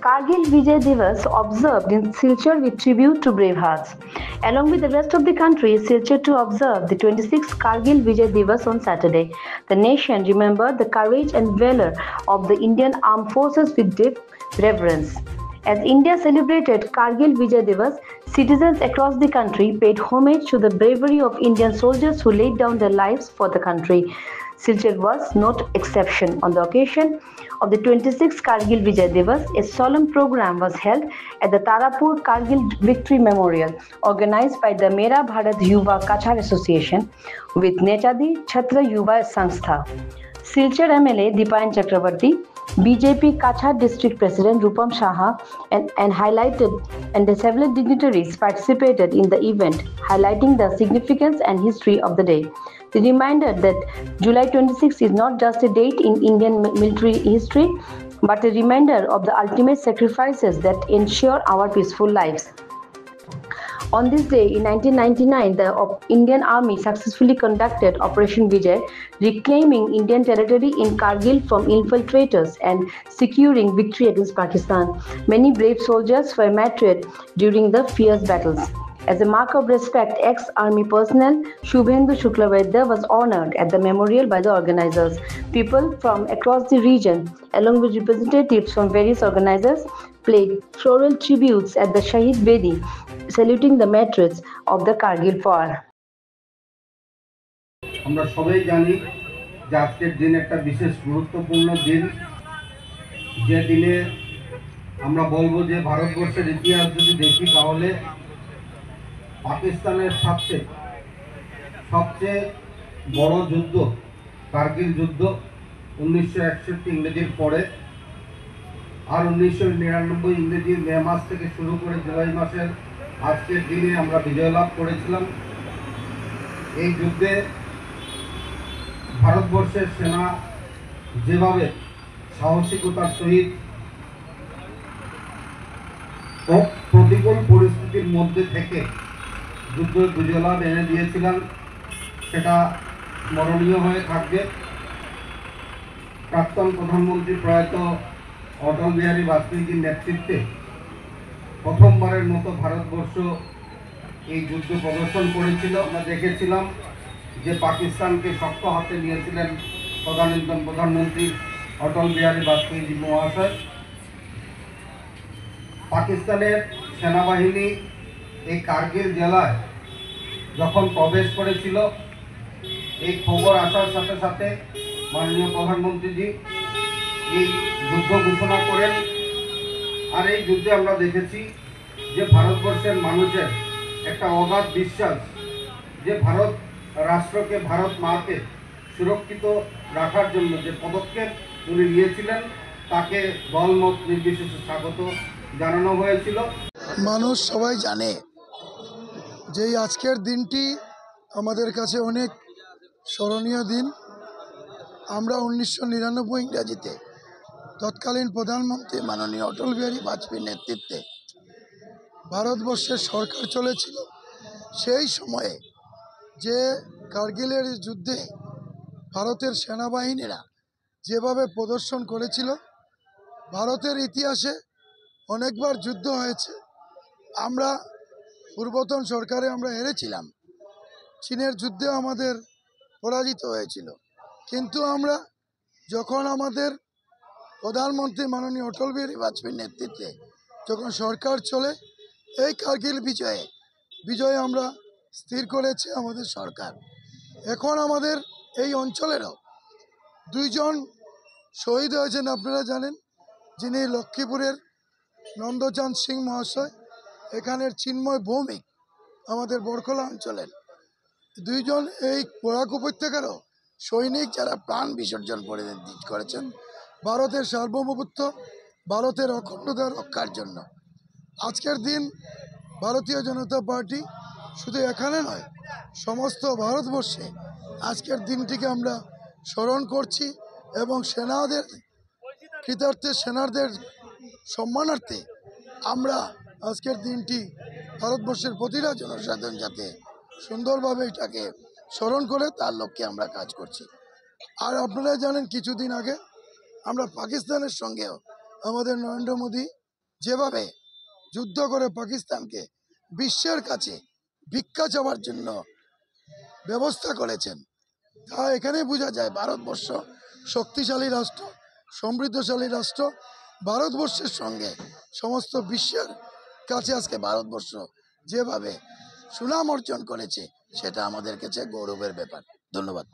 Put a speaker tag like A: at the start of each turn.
A: Kargil Vijay Divas observed in Silchar with tribute to brave hearts. Along with the rest of the country, Silchar too observed the 26th Kargil Vijay Divas on Saturday. The nation remembered the courage and valor of the Indian Armed Forces with deep reverence. As India celebrated Kargil Vijay Divas, citizens across the country paid homage to the bravery of Indian soldiers who laid down their lives for the country. Silchar was no exception. On the occasion of the 26th Kargil Vijay Divas, a solemn program was held at the Tarapur Kargil Victory Memorial, organized by the Mera Bharat Yuva Kachar Association with Netadi Chhatra Yuva Sanstha. Silchar MLA Dipayan Chakrabarti, BJP Kachar District President Rupam Saha and highlighted and several dignitaries participated in the event, highlighting the significance and history of the day. The reminder that July 26 is not just a date in Indian military history, but a reminder of the ultimate sacrifices that ensure our peaceful lives. On this day in 1999, the Indian Army successfully conducted Operation Vijay, reclaiming Indian territory in Kargil from infiltrators and securing victory against Pakistan. Many brave soldiers were martyred during the fierce battles. As a mark of respect, ex-army personnel Shubhendu Shuklavaidya was honored at the memorial by the organizers. People from across the region, along with representatives from various organizers, played floral tributes at the Shahid Bedi, saluting the martyrs of the Kargil War.
B: আমরা সবাই জানি যে আজকের দিন একটা বিশেষ গুরুত্বপূর্ণ দিন, যে দিনে আমরা বলবো যে ভারতবর্ষের ইতিহাস যদি দেখি তাহলে পাকিস্তানের সাথে সবচেয়ে বড় যুদ্ধ কার্গিল যুদ্ধ 1961 ইংরেজির পরে, আর 1999 ইংরেজির মে মাস থেকে শুরু করে জুলাই মাসের আজকের দিনে আমরা বিজয় লাভ করেছিলাম। এই যুদ্ধে ভারতবর্ষের সেনা যেভাবে সাহসিকতার সহিত প্রতিকূল পরিস্থিতির মধ্যে থেকে যুদ্ধের বিজয় লাভ এনে দিয়েছিলেন, সেটা স্মরণীয় হয়ে থাকবে। প্রাক্তন প্রধানমন্ত্রী প্রয়াত অটল বিহারী বাজপেয়ীজির নেতৃত্বে প্রথমবারের মতো ভারতবর্ষ এই যুদ্ধ প্রদর্শন করেছিল। আমরা দেখেছিলাম যে পাকিস্তানকে শক্ত হাতে নিয়েছিলেন তদানীন্তন প্রধানমন্ত্রী অটল বিহারী বাজপেয়ীজি মহাশয়। পাকিস্তানের সেনাবাহিনী এই কার্গিল জেলায় যখন প্রবেশ করেছিল, এই খবর আসার সাথে সাথে মাননীয় প্রধানমন্ত্রীজি এই যুদ্ধ ঘোষণা করেন। আর এই যুদ্ধে আমরা দেখেছি যে ভারতবর্ষের মানুষের একটা অগাধ বিশ্বাস যে ভারত রাষ্ট্রকে, ভারত মাকে সুরক্ষিত রাখার জন্য যে পদক্ষেপ উনি নিয়েছিলেন তাকে দলমত নির্বিশেষে স্বাগত জানানো হয়েছিল।
C: মানুষ সবাই জানে যে আজকের দিনটি আমাদের কাছে অনেক স্মরণীয় দিন। আমরা 1999 ইংরাজিতে তৎকালীন প্রধানমন্ত্রী মাননীয় অটল বিহারী বাজপেয়ীর নেতৃত্বে ভারতবর্ষের সরকার চলেছিল। সেই সময়ে যে কার্গিলের যুদ্ধে ভারতের সেনাবাহিনীরা যেভাবে প্রদর্শন করেছিল, ভারতের ইতিহাসে অনেকবার যুদ্ধ হয়েছে। আমরা পূর্বতন সরকারে আমরা হেরেছিলাম, চীনের যুদ্ধে আমাদের পরাজিত হয়েছিল, কিন্তু আমরা যখন আমাদের প্রধানমন্ত্রী মাননীয় অটল বিহারী বাজপেয়ীর নেতৃত্বে যখন সরকার চলে, এই কার্গিল বিজয়ে আমরা স্থির করেছে আমাদের সরকার। এখন আমাদের এই অঞ্চলেরও দুইজন শহীদ হয়েছেন, আপনারা জানেন, যিনি লক্ষ্মীপুরের নন্দচাঁদ সিং মহাশয়, এখানের চিন্ময় ভৌমিক আমাদের বরখোলা অঞ্চলের দুইজন এই বরাক উপত্যকারও সৈনিক, যারা প্রাণ বিসর্জন করেছেন ভারতের সার্বভৌমত্ব, ভারতের অখণ্ডতা রক্ষার জন্য। আজকের দিন ভারতীয় জনতা পার্টি শুধু এখানে নয়, সমস্ত ভারতবর্ষে আজকের দিনটিকে আমরা স্মরণ করছি এবং সেনাদের কৃতার্থে, সেনাদের সম্মানার্থে আমরা আজকের দিনটি ভারতবর্ষের প্রতিটা জনসাধারণ যাতে সুন্দরভাবে এটাকে স্মরণ করে তার লক্ষ্যে আমরা কাজ করছি। আর আপনারা জানেন কিছুদিন আগে আমরা পাকিস্তানের সঙ্গেও আমাদের নরেন্দ্র মোদী যেভাবে যুদ্ধ করে পাকিস্তানকে বিশ্বের কাছে ভিক্ষা চাওয়ার জন্য ব্যবস্থা করেছেন, তা এখানে বোঝা যায় ভারতবর্ষ শক্তিশালী রাষ্ট্র, সমৃদ্ধশালী রাষ্ট্র। ভারতবর্ষের সঙ্গে সমস্ত বিশ্বের কাছে আজকে ভারতবর্ষ যেভাবে সুনাম অর্জন করেছে, সেটা আমাদের কাছে গৌরবের ব্যাপার। ধন্যবাদ।